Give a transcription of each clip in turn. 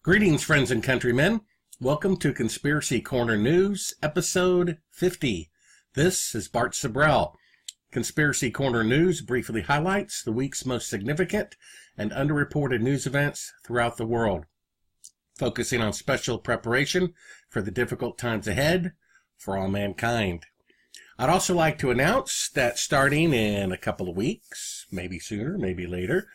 Greetings, friends and countrymen. Welcome to Conspiracy Corner News, episode 50. This is Bart Sabrell. Conspiracy Corner News briefly highlights the week's most significant and underreported news events throughout the world, focusing on special preparation for the difficult times ahead for all mankind. I'd also like to announce that starting in a couple of weeks, maybe sooner, maybe later,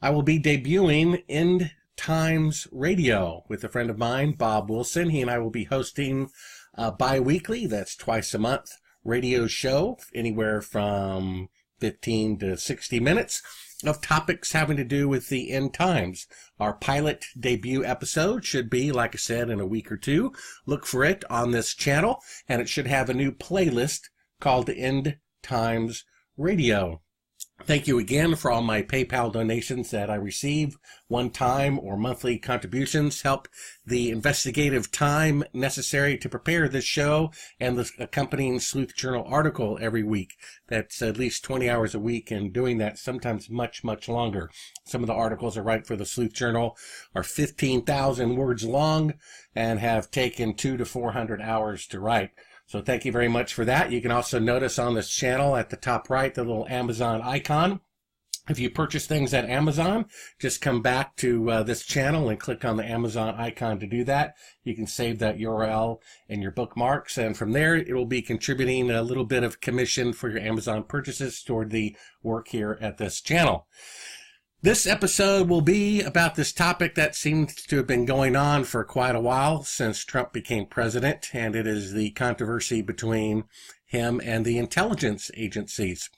I will be debuting End Times Radio with a friend of mine, Bob Wilson. He and I will be hosting a bi-weekly, that's twice a month, radio show, anywhere from 15 to 60 minutes of topics having to do with the end times. Our pilot debut episode should be, like I said, in a week or two. Look for it on this channel, and it should have a new playlist called End Times Radio. Thank you again for all my PayPal donations that I receive. One-time or monthly contributions help the investigative time necessary to prepare this show and the accompanying Sleuth Journal article every week. That's at least 20 hours a week, and doing that sometimes much, much longer. Some of the articles I write for the Sleuth Journal are 15,000 words long and have taken 200 to 400 hours to write. So thank you very much for that. You can also notice on this channel at the top right, the little Amazon icon. If you purchase things at Amazon, just come back to this channel and click on the Amazon icon to do that. You can save that URL in your bookmarks, and from there it will be contributing a little bit of commission for your Amazon purchases toward the work here at this channel. This episode will be about this topic that seems to have been going on for quite a while since Trump became president, and it is the controversy between him and the intelligence agencies.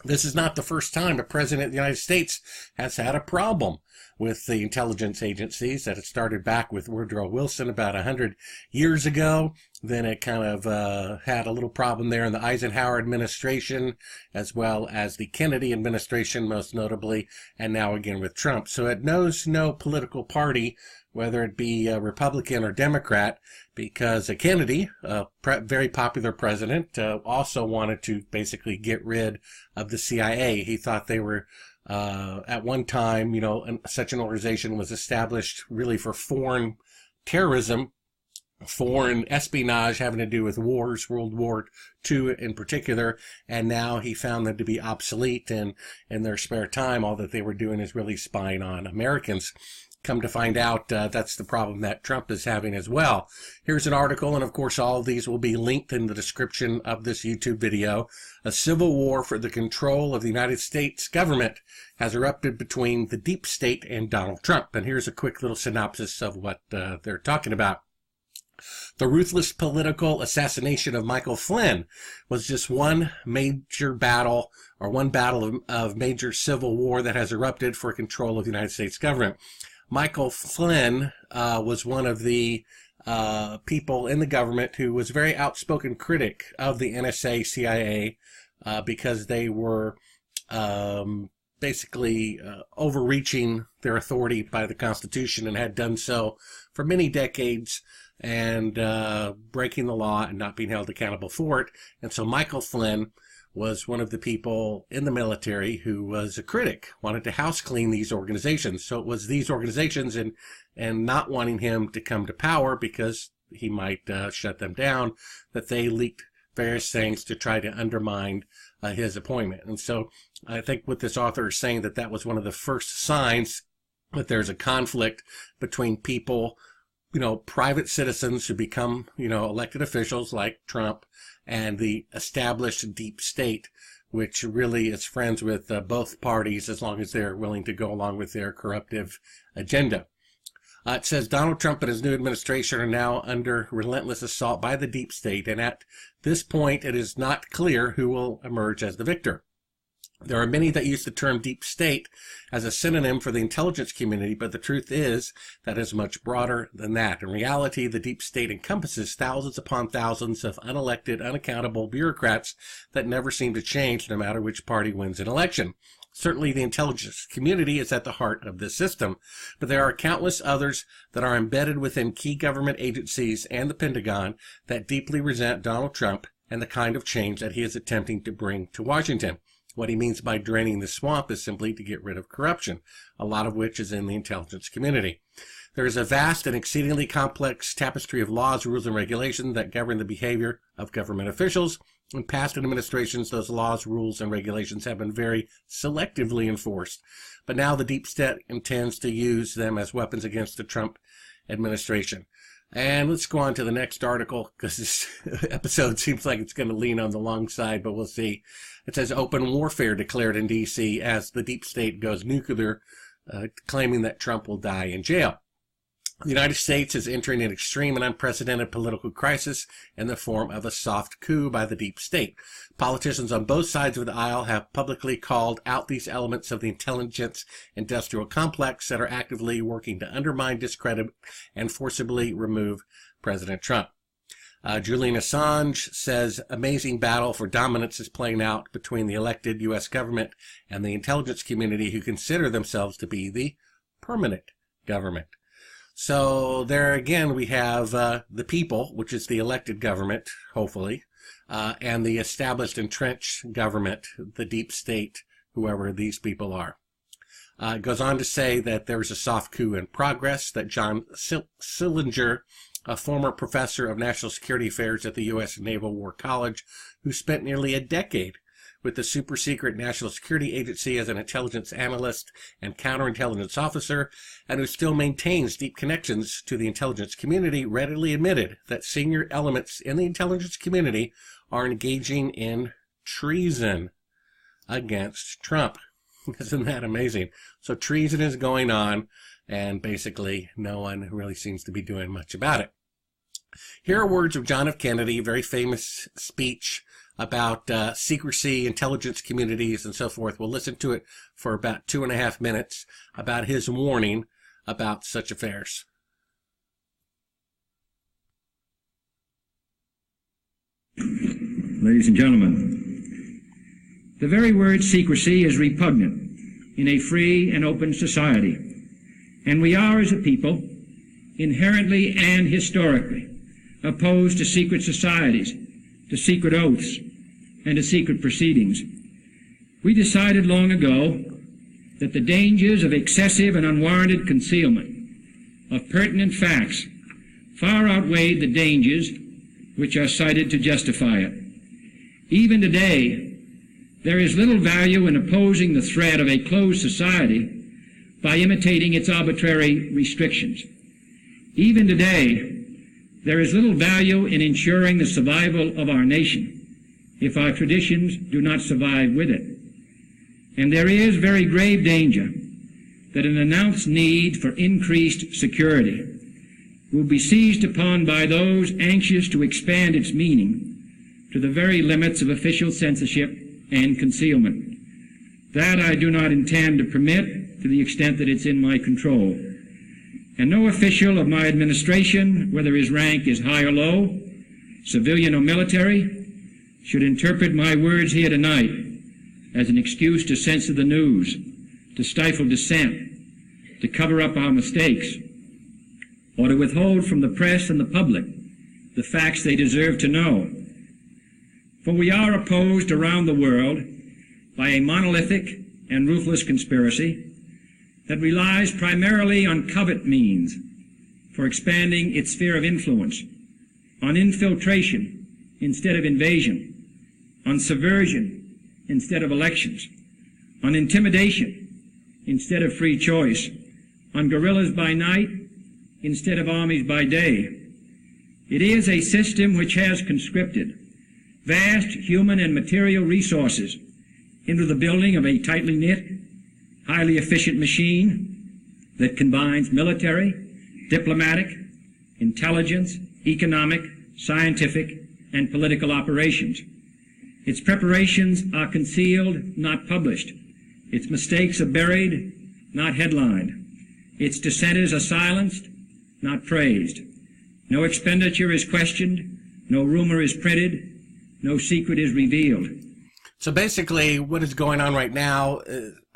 This is not the first time a president of the United States has had a problem with the intelligence agencies. That it started back with Woodrow Wilson about 100 years ago. Then it kind of had a little problem there in the Eisenhower administration, as well as the Kennedy administration, most notably, and now again with Trump. So it knows no political party, whether it be a Republican or Democrat, because Kennedy, a very popular president, also wanted to basically get rid of the CIA. He thought they were, at one time, such an organization was established really for foreign terrorism, foreign espionage having to do with wars, World War II in particular, and now he found them to be obsolete, and in their spare time, all that they were doing is really spying on Americans. Come to find out, that's the problem that Trump is having as well. Here's an article, and of course all of these will be linked in the description of this YouTube video. A civil war for the control of the United States government has erupted between the deep state and Donald Trump. And here's a quick little synopsis of what they're talking about. The ruthless political assassination of Michael Flynn was just one major battle, or one battle of major civil war that has erupted for control of the United States government. Michael Flynn was one of the people in the government who was a very outspoken critic of the NSA, CIA, because they were basically overreaching their authority by the Constitution and had done so for many decades, and breaking the law and not being held accountable for it. And so Michael Flynn was one of the people in the military who was a critic, wanted to house clean these organizations. So it was these organizations and not wanting him to come to power because he might shut them down, that they leaked various things to try to undermine his appointment. And so I think what this author is saying, that was one of the first signs that there's a conflict between people, private citizens who become, elected officials like Trump, and the established deep state, which really is friends with both parties as long as they're willing to go along with their corruptive agenda. It says Donald Trump and his new administration are now under relentless assault by the deep state, and at this point it is not clear who will emerge as the victor. There are many that use the term deep state as a synonym for the intelligence community, but the truth is that is much broader than that. In reality, the deep state encompasses thousands upon thousands of unelected, unaccountable bureaucrats that never seem to change no matter which party wins an election. Certainly the intelligence community is at the heart of this system, but there are countless others that are embedded within key government agencies and the Pentagon that deeply resent Donald Trump and the kind of change that he is attempting to bring to Washington. What he means by draining the swamp is simply to get rid of corruption, a lot of which is in the intelligence community. There is a vast and exceedingly complex tapestry of laws, rules, and regulations that govern the behavior of government officials. In past administrations, those laws, rules, and regulations have been very selectively enforced. But now the deep state intends to use them as weapons against the Trump administration. And let's go on to the next article, because this episode seems like it's going to lean on the long side, but we'll see. It says open warfare declared in D.C. as the deep state goes nuclear, claiming that Trump will die in jail. The United States is entering an extreme and unprecedented political crisis in the form of a soft coup by the deep state. Politicians on both sides of the aisle have publicly called out these elements of the intelligence industrial complex that are actively working to undermine, discredit, and forcibly remove President Trump. Julian Assange says amazing battle for dominance is playing out between the elected U.S. government and the intelligence community, who consider themselves to be the permanent government. So there again we have the people, which is the elected government, hopefully, and the established entrenched government, the deep state, whoever these people are. It goes on to say that there is a soft coup in progress, that John Sillinger, a former professor of national security affairs at the U.S. Naval War College, who spent nearly a decade with the super-secret National Security Agency as an intelligence analyst and counterintelligence officer, and who still maintains deep connections to the intelligence community, readily admitted that senior elements in the intelligence community are engaging in treason against Trump. Isn't that amazing? So treason is going on, and basically no one really seems to be doing much about it. Here are words of John F. Kennedy, a very famous speech about secrecy, intelligence communities, and so forth. We'll listen to it for about 2.5 minutes about his warning about such affairs. Ladies and gentlemen, the very word secrecy is repugnant in a free and open society, and we are, as a people, inherently and historically opposed to secret societies, to secret oaths, and to secret proceedings. We decided long ago that the dangers of excessive and unwarranted concealment of pertinent facts far outweighed the dangers which are cited to justify it. Even today, there is little value in opposing the threat of a closed society by imitating its arbitrary restrictions. Even today, there is little value in ensuring the survival of our nation if our traditions do not survive with it. And there is very grave danger that an announced need for increased security will be seized upon by those anxious to expand its meaning to the very limits of official censorship and concealment. That I do not intend to permit to the extent that it's in my control. And no official of my administration, whether his rank is high or low, civilian or military, should interpret my words here tonight as an excuse to censor the news, to stifle dissent, to cover up our mistakes, or to withhold from the press and the public the facts they deserve to know. For we are opposed around the world by a monolithic and ruthless conspiracy that relies primarily on covert means for expanding its sphere of influence, on infiltration instead of invasion, on subversion instead of elections, on intimidation instead of free choice, on guerrillas by night instead of armies by day. It is a system which has conscripted vast human and material resources into the building of a tightly knit, highly efficient machine that combines military, diplomatic, intelligence, economic, scientific, and political operations. Its preparations are concealed, not published. Its mistakes are buried, not headlined. Its dissenters are silenced, not praised. No expenditure is questioned, no rumor is printed, no secret is revealed. So basically what is going on right now,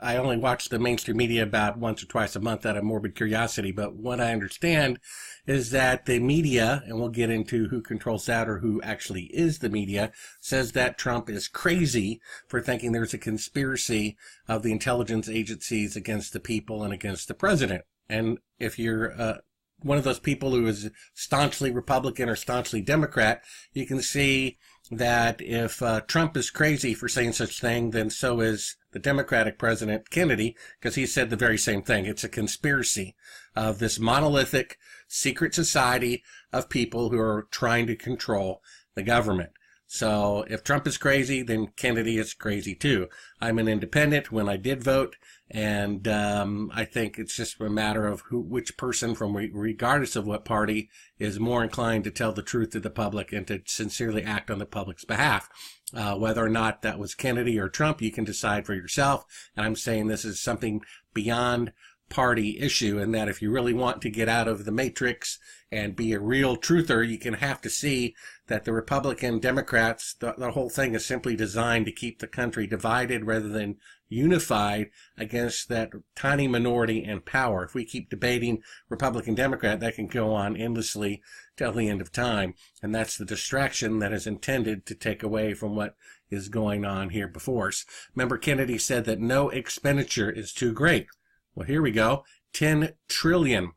I only watch the mainstream media about once or twice a month out of morbid curiosity, but what I understand is that the media, and we'll get into who controls that or who actually is the media, says that Trump is crazy for thinking there's a conspiracy of the intelligence agencies against the people and against the president. And if you're one of those people who is staunchly Republican or staunchly Democrat, you can see that if Trump is crazy for saying such thing, then so is the Democratic President Kennedy, because he said the very same thing. It's a conspiracy of this monolithic secret society of people who are trying to control the government. So if Trump is crazy, then Kennedy is crazy too. I'm an independent when I did vote, and I think it's just a matter of which person, regardless of what party, is more inclined to tell the truth to the public and to sincerely act on the public's behalf. Whether or not that was Kennedy or Trump, you can decide for yourself. And I'm saying this is something beyond party issue, and that if you really want to get out of the matrix and be a real truther, you can have to see that the Republican Democrats, the whole thing is simply designed to keep the country divided rather than unified against that tiny minority in power. If we keep debating Republican Democrat, that can go on endlessly till the end of time. And that's the distraction that is intended to take away from what is going on here before us. Remember, Kennedy said that no expenditure is too great. Well, here we go. 10 trillion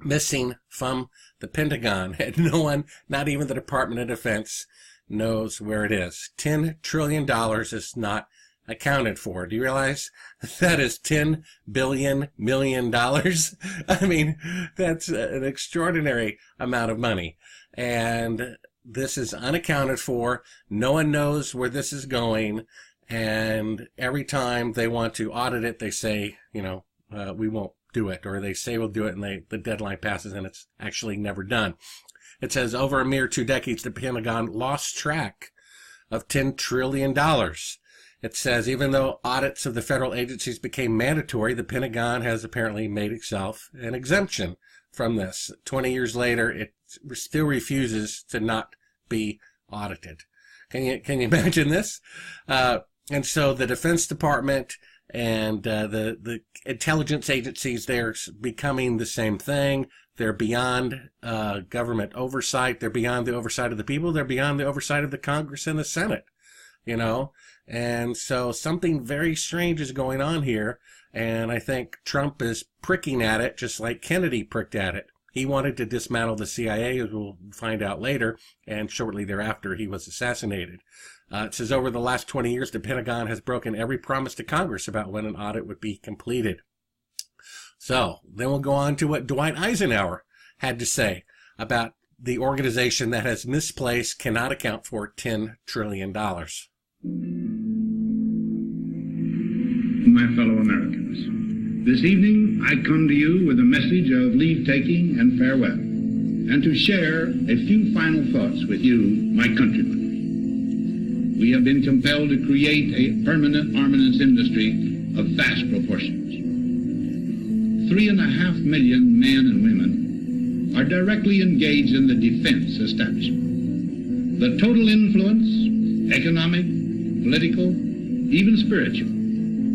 missing from the Pentagon. And no one, not even the Department of Defense, knows where it is. $10 trillion is not accounted for. Do you realize that is $10 billion million? I mean, that's an extraordinary amount of money. And this is unaccounted for. No one knows where this is going. And every time they want to audit it, they say, we won't do it, or they say we'll do it, and the deadline passes and it's actually never done. It says over a mere 2 decades, the Pentagon lost track of $10 trillion. It says even though audits of the federal agencies became mandatory, the Pentagon has apparently made itself an exemption from this. 20 years later, it still refuses to not be audited. Can you imagine this? And so the Defense Department and the intelligence agencies, they're becoming the same thing. They're beyond government oversight. They're beyond the oversight of the people. They're beyond the oversight of the Congress and the Senate, And so something very strange is going on here. And I think Trump is pricking at it just like Kennedy pricked at it. He wanted to dismantle the CIA, as we'll find out later, and shortly thereafter he was assassinated. It says over the last 20 years, the Pentagon has broken every promise to Congress about when an audit would be completed. So then we'll go on to what Dwight Eisenhower had to say about the organization that has misplaced, cannot account for $10 trillion. My fellow Americans, this evening I come to you with a message of leave-taking and farewell, and to share a few final thoughts with you, my countrymen. We have been compelled to create a permanent armaments industry of vast proportions. 3.5 million men and women are directly engaged in the defense establishment. The total influence, economic, political, even spiritual,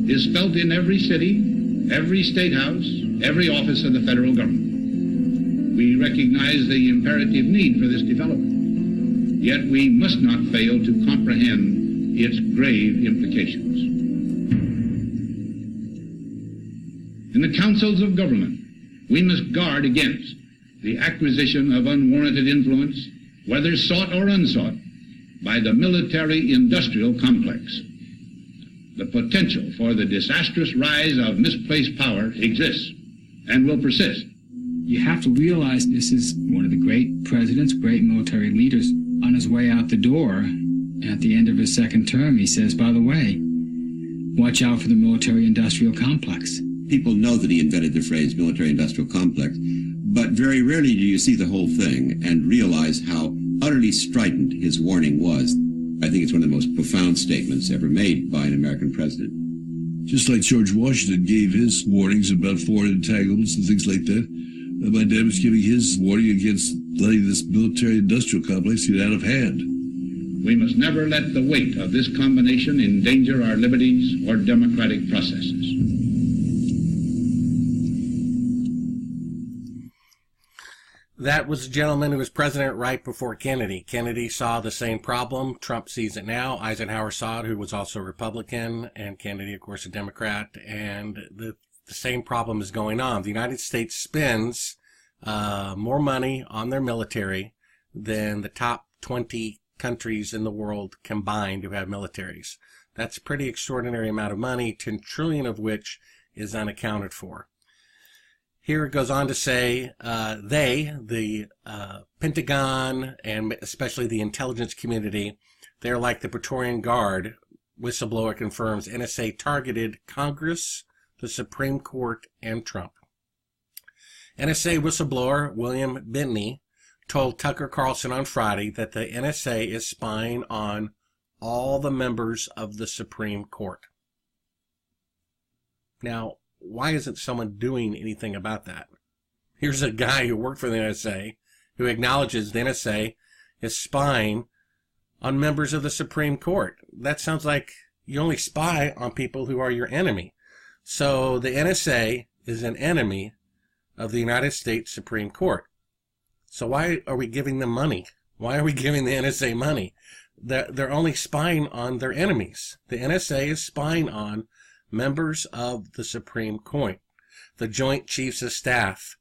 is felt in every city, every state house, every office of the federal government. We recognize the imperative need for this development. Yet we must not fail to comprehend its grave implications. In the councils of government, we must guard against the acquisition of unwarranted influence, whether sought or unsought, by the military-industrial complex. The potential for the disastrous rise of misplaced power exists and will persist. You have to realize this is one of the great presidents, great military leaders. On his way out the door, at the end of his second term, he says, by the way, watch out for the military-industrial complex. People know that he invented the phrase military-industrial complex, but very rarely do you see the whole thing and realize how utterly strident his warning was. I think it's one of the most profound statements ever made by an American president. Just like George Washington gave his warnings about foreign entanglements and things like that, my dad was giving his warning against letting this military-industrial complex get out of hand. We must never let the weight of this combination endanger our liberties or democratic processes. That was a gentleman who was president right before Kennedy. Kennedy saw the same problem. Trump sees it now. Eisenhower saw it, who was also a Republican, and Kennedy, of course, a Democrat. And the same problem is going on. The United States spends more money on their military than the top 20 countries in the world combined who have militaries. That's a pretty extraordinary amount of money, 10 trillion of which is unaccounted for. Here it goes on to say the Pentagon, and especially the intelligence community, they're like the Praetorian Guard. Whistleblower confirms NSA targeted Congress, the Supreme Court, and Trump. NSA whistleblower William Binney told Tucker Carlson on Friday that the NSA is spying on all the members of the Supreme Court. Now, why isn't someone doing anything about that? Here's a guy who worked for the NSA who acknowledges the NSA is spying on members of the Supreme Court. That sounds like you only spy on people who are your enemy. So the NSA is an enemy of the United States Supreme Court. So why are we giving them money? Why are we giving the NSA money? They're only spying on their enemies. The NSA is spying on members of the Supreme Court, the Joint Chiefs of Staff,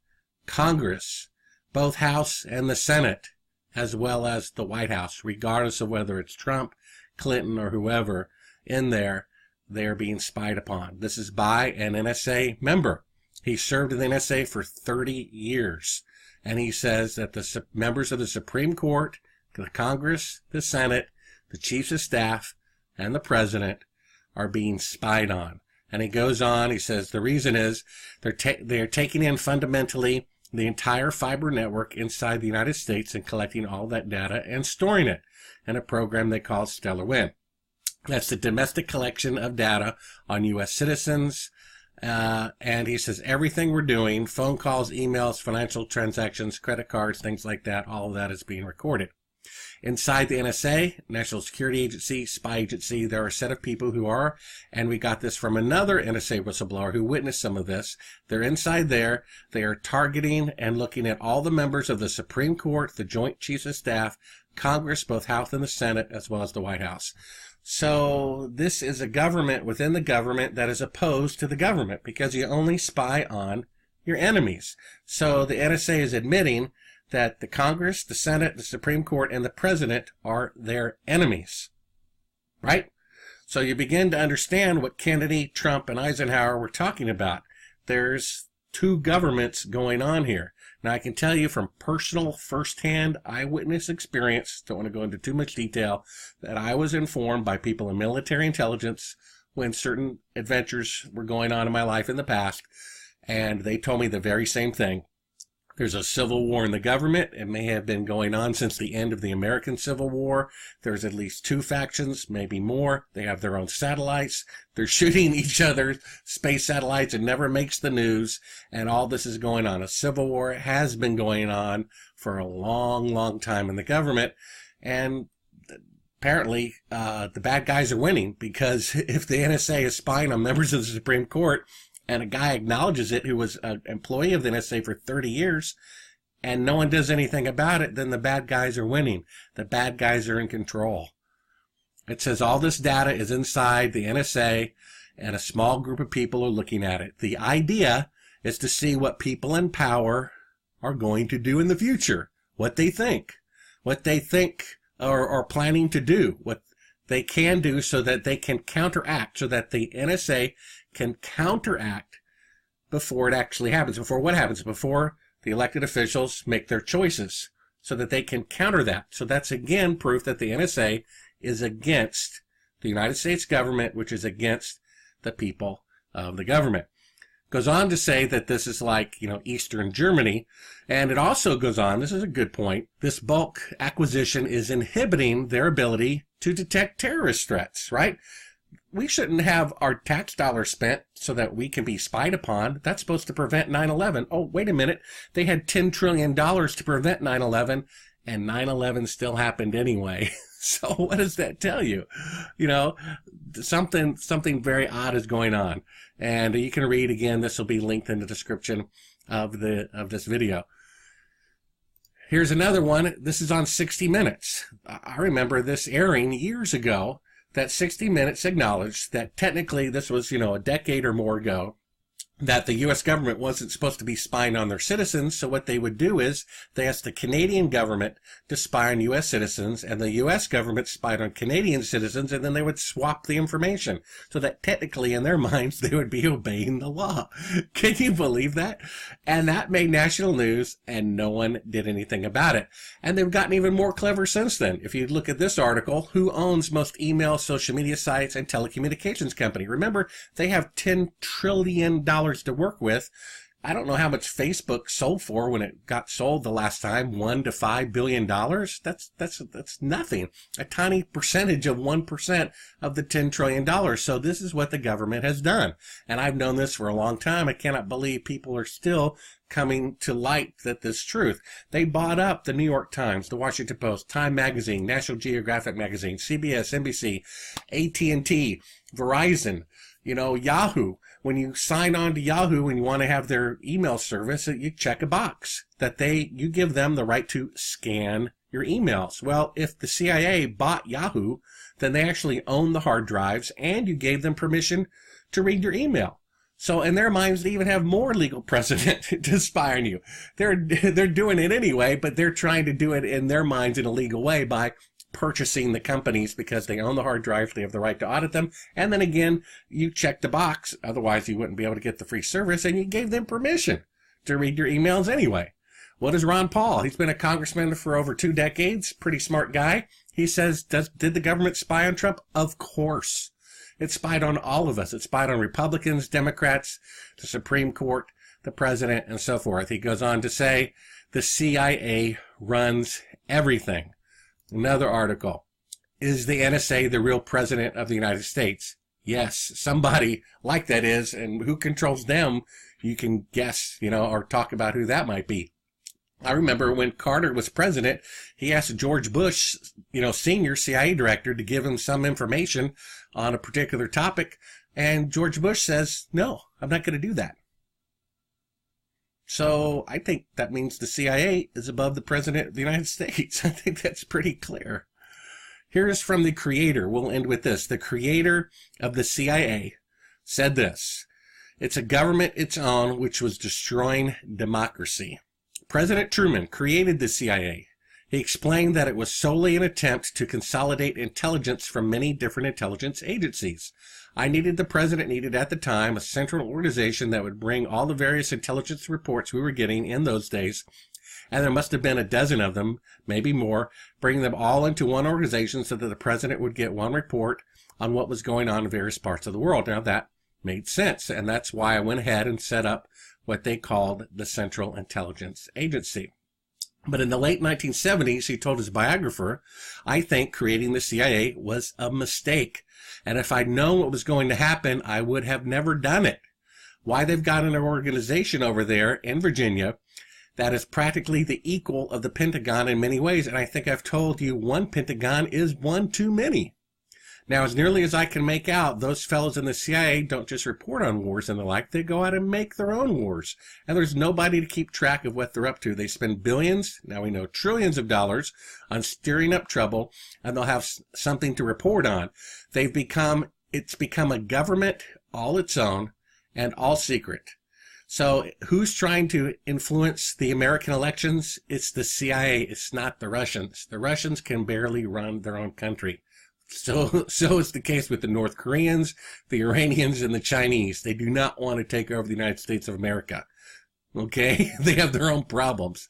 Congress, both House and the Senate, as well as the White House, regardless of whether it's Trump, Clinton, or whoever in there, they're being spied upon. This is by an NSA member. He served in the NSA for 30 years. And he says that the members of the Supreme Court, the Congress, the Senate, the Chiefs of Staff, and the President are being spied on. And he goes on, he says the reason is they're taking in fundamentally the entire fiber network inside the United States and collecting all that data and storing it in a program they call Stellar Wind. That's the domestic collection of data on U.S. citizens. And he says everything we're doing, phone calls, emails, financial transactions, credit cards, things like that, all of that is being recorded. Inside the NSA, National Security Agency, spy agency, there are a set of people who are, and we got this from another NSA whistleblower who witnessed some of this. They're inside there. They are targeting and looking at all the members of the Supreme Court, the Joint Chiefs of Staff, Congress, both House and the Senate, as well as the White House. So this is a government within the government that is opposed to the government because you only spy on your enemies. So the NSA is admitting that the Congress, the Senate, the Supreme Court, and the President are their enemies, right? So you begin to understand what Kennedy, Trump, and Eisenhower were talking about. There's two governments going on here. Now, I can tell you from personal, firsthand eyewitness experience, don't want to go into too much detail, that I was informed by people in military intelligence when certain adventures were going on in my life in the past, and they told me the very same thing. There's a civil war in the government. It may have been going on since the end of the American Civil War. There's at least two factions, maybe more. They have their own satellites. They're shooting each other, space satellites. It never makes the news. And all this is going on. A civil war has been going on for a long, long time in the government. And apparently, the bad guys are winning because if the NSA is spying on members of the Supreme Court, and a guy acknowledges it who was an employee of the NSA for 30 years, and no one does anything about it, then the bad guys are winning. The bad guys are in control. It says all this data is inside the NSA, and a small group of people are looking at it. The idea is to see what people in power are going to do in the future, what they think or are planning to do, what they can do so that they can counteract, so that the NSA can counteract before it actually happens. Before what happens? Before the elected officials make their choices, so that they can counter that. So that's again proof that the NSA is against the United States government, which is against the people of the government. Goes on to say that this is like, Eastern Germany. And it also goes on, this is a good point, this bulk acquisition is inhibiting their ability to detect terrorist threats, right? We shouldn't have our tax dollars spent so that we can be spied upon. That's supposed to prevent 9/11. Oh, wait a minute. They had $10 trillion to prevent 9/11, and 9/11 still happened anyway. So what does that tell you? You know, something very odd is going on. And you can read again, this will be linked in the description of this video. Here's another one. This is on 60 Minutes. I remember this airing years ago, that 60 Minutes acknowledged that technically this was, a decade or more ago, that the U.S. government wasn't supposed to be spying on their citizens. So what they would do is they asked the Canadian government to spy on U.S. citizens, and the U.S. government spied on Canadian citizens, and then they would swap the information so that technically in their minds they would be obeying the law. Can you believe that? And that made national news, and no one did anything about it. And they've gotten even more clever since then. If you look at this article, who owns most email, social media sites, and telecommunications company? Remember, they have $10 trillion to work with. I don't know how much Facebook sold for when it got sold the last time, $1 to $5 billion. That's nothing. A tiny percentage of 1% of the $10 trillion. So this is what the government has done. And I've known this for a long time. I cannot believe people are still coming to light that this truth. They bought up the New York Times, the Washington Post, Time Magazine, National Geographic Magazine, CBS, NBC, AT&T, Verizon, Yahoo. When you sign on to Yahoo and you want to have their email service, you check a box that you give them the right to scan your emails. Well, if the CIA bought Yahoo, then they actually own the hard drives, and you gave them permission to read your email. So in their minds, they even have more legal precedent to spy on you. They're doing it anyway, but they're trying to do it in their minds in a legal way by purchasing the companies because they own the hard drives, they have the right to audit them, and then again, you check the box, otherwise you wouldn't be able to get the free service, and you gave them permission to read your emails anyway. What is Ron Paul? He's been a congressman for over 2 decades, pretty smart guy. He says, did the government spy on Trump? Of course. It spied on all of us. It spied on Republicans, Democrats, the Supreme Court, the president, and so forth. He goes on to say, the CIA runs everything. Another article. Is the NSA the real president of the United States? Yes, somebody like that is, and who controls them, you can guess, or talk about who that might be. I remember when Carter was president, he asked George Bush, senior CIA director, to give him some information on a particular topic, and George Bush says, no, I'm not going to do that. So I think that means the CIA is above the President of the United States. I think that's pretty clear. Here's from the creator. We'll end with this. The creator of the CIA said this: it's a government its own which was destroying democracy. President Truman created the CIA. He explained that it was solely an attempt to consolidate intelligence from many different intelligence agencies. The president needed at the time a central organization that would bring all the various intelligence reports we were getting in those days, and there must have been a dozen of them, maybe more, bring them all into one organization so that the president would get one report on what was going on in various parts of the world. Now that made sense, and that's why I went ahead and set up what they called the Central Intelligence Agency. But in the late 1970s, he told his biographer, I think creating the CIA was a mistake. And if I'd known what was going to happen, I would have never done it. Why they've got an organization over there in Virginia that is practically the equal of the Pentagon in many ways. And I think I've told you one Pentagon is one too many. Now, as nearly as I can make out, those fellows in the CIA don't just report on wars and the like. They go out and make their own wars. And there's nobody to keep track of what they're up to. They spend billions, now we know trillions of dollars, on stirring up trouble, and they'll have something to report on. It's become a government all its own and all secret. So who's trying to influence the American elections? It's the CIA. It's not the Russians. The Russians can barely run their own country. So is the case with the North Koreans, the Iranians, and the Chinese. They do not want to take over the United States of America. Okay? They have their own problems.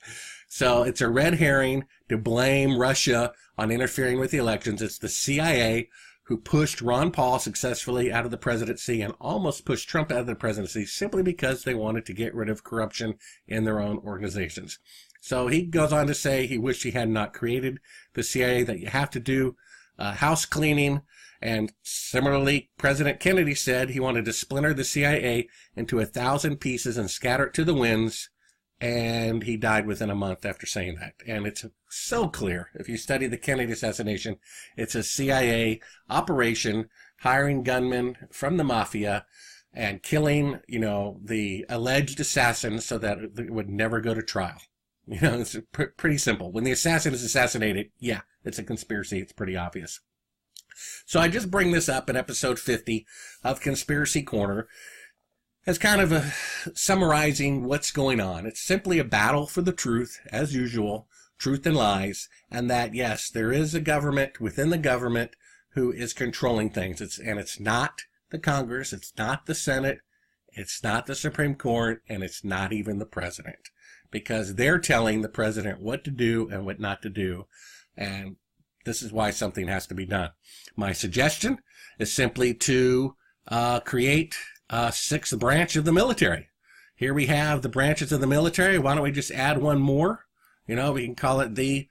So it's a red herring to blame Russia on interfering with the elections. It's the CIA who pushed Ron Paul successfully out of the presidency and almost pushed Trump out of the presidency simply because they wanted to get rid of corruption in their own organizations. So he goes on to say he wished he had not created the CIA, that you have to do house cleaning, and similarly, President Kennedy said he wanted to splinter the CIA into 1,000 pieces and scatter it to the winds and he died within a month after saying that. And it's so clear. If you study the Kennedy assassination, it's a CIA operation hiring gunmen from the mafia and killing, the alleged assassin so that it would never go to trial. It's pretty simple. When the assassin is assassinated, yeah, it's a conspiracy. It's pretty obvious. So I just bring this up in episode 50 of Conspiracy Corner as kind of summarizing what's going on. It's simply a battle for the truth, as usual, truth and lies, and that, yes, there is a government within the government who is controlling things. It's not the Congress, it's not the Senate, it's not the Supreme Court, and it's not even the president, because they're telling the president what to do and what not to do, and this is why something has to be done. My suggestion is simply to create a sixth branch of the military. Here we have the branches of the military. Why don't we just add one more? We can call it the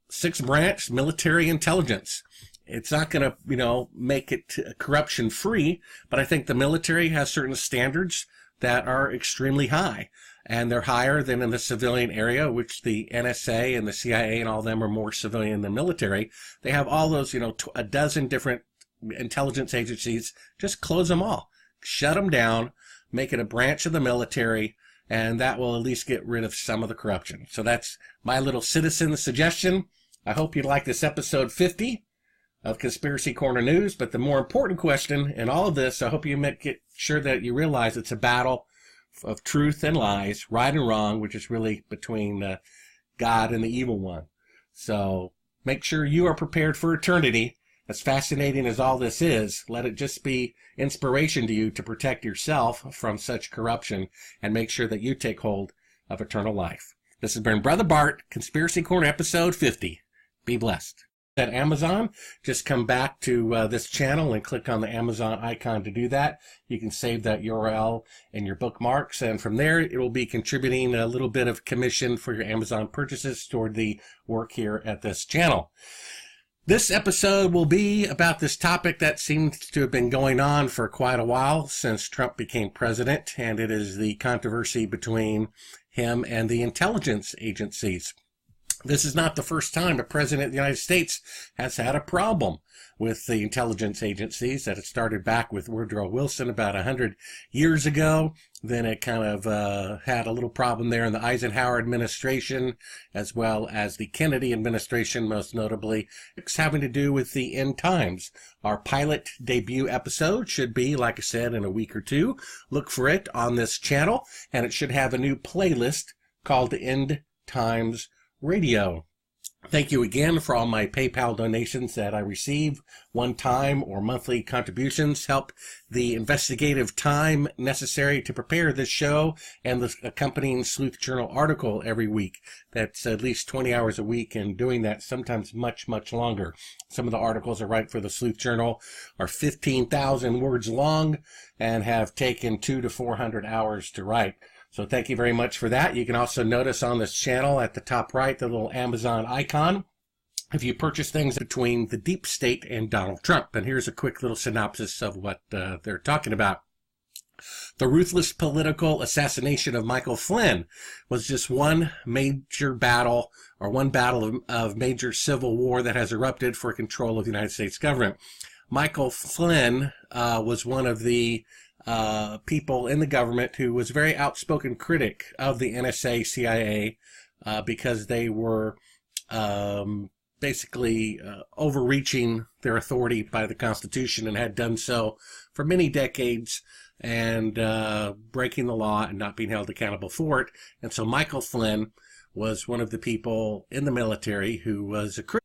sixth branch, military intelligence. It's not going to, make it corruption free, but I think the military has certain standards that are extremely high, and they're higher than in the civilian area, which the NSA and the CIA and all of them are more civilian than military. They have all those, a dozen different intelligence agencies. Just close them all. Shut them down, make it a branch of the military, and that will at least get rid of some of the corruption. So that's my little citizen suggestion. I hope you like this episode 50 of Conspiracy Corner News, but the more important question in all of this, I hope you make it sure that you realize it's a battle of truth and lies, right and wrong, which is really between God and the evil one. So make sure you are prepared for eternity. As fascinating as all this is, let it just be inspiration to you to protect yourself from such corruption and make sure that you take hold of eternal life. This has been Brother Bart, Conspiracy Corner episode 50. Be blessed. At Amazon, just come back to this channel and click on the Amazon icon to do that. You can save that URL in your bookmarks, and from there it will be contributing a little bit of commission for your Amazon purchases toward the work here at this channel. This episode will be about this topic that seems to have been going on for quite a while since Trump became president, and it is the controversy between him and the intelligence agencies. This is not the first time a president of the United States has had a problem with the intelligence agencies. That it started back with Woodrow Wilson about 100 years ago. Then it kind of had a little problem there in the Eisenhower administration, as well as the Kennedy administration, most notably. It's having to do with the end times. Our pilot debut episode should be, like I said, in a week or two. Look for it on this channel, and it should have a new playlist called End Times Radio. Thank you again for all my PayPal donations that I receive. One-time or monthly contributions help the investigative time necessary to prepare this show and the accompanying Sleuth Journal article every week. That's at least 20 hours a week, and doing that sometimes much, much longer. Some of the articles I write for the Sleuth Journal are 15,000 words long and have taken 200 to 400 hours to write. So thank you very much for that. You can also notice on this channel at the top right, the little Amazon icon, if you purchase things between the deep state and Donald Trump. And here's a quick little synopsis of what they're talking about. The ruthless political assassination of Michael Flynn was just one major battle, or one battle of major civil war that has erupted for control of the United States government. Michael Flynn was one of the people in the government who was a very outspoken critic of the NSA, CIA, because they were basically overreaching their authority by the Constitution and had done so for many decades, and breaking the law and not being held accountable for it. And so Michael Flynn was one of the people in the military who was a critic.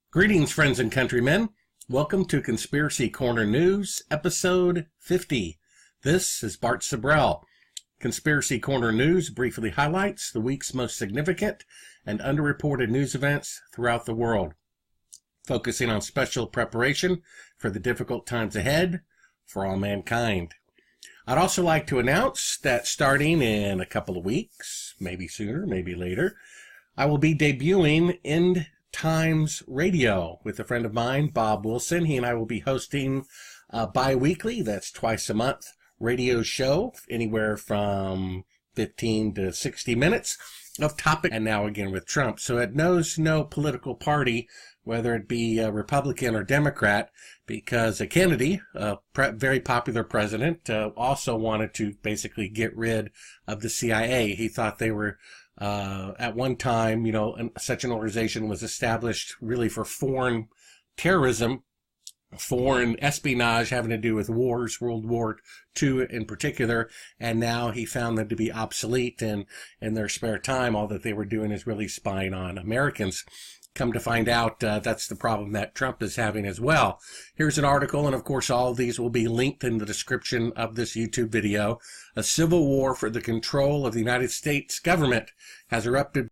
Greetings, friends and countrymen. Welcome to Conspiracy Corner News, episode 50. This is Bart Sabrell. Conspiracy Corner News briefly highlights the week's most significant and underreported news events throughout the world, focusing on special preparation for the difficult times ahead for all mankind. I'd also like to announce that starting in a couple of weeks, maybe sooner, maybe later, I will be debuting End Times Radio with a friend of mine, Bob Wilson. He and I will be hosting bi-weekly, that's twice a month, radio show, anywhere from 15 to 60 minutes of topic, and now again with Trump. So it knows no political party, whether it be a Republican or Democrat, because Kennedy, a very popular president, also wanted to basically get rid of the CIA. He thought they were, at one time, such an organization was established really for foreign terrorism, foreign espionage having to do with wars, World War II in particular, and now he found them to be obsolete, and in their spare time, all that they were doing is really spying on Americans. Come to find out, that's the problem that Trump is having as well. Here's an article, and of course all of these will be linked in the description of this YouTube video. A civil war for the control of the United States government has erupted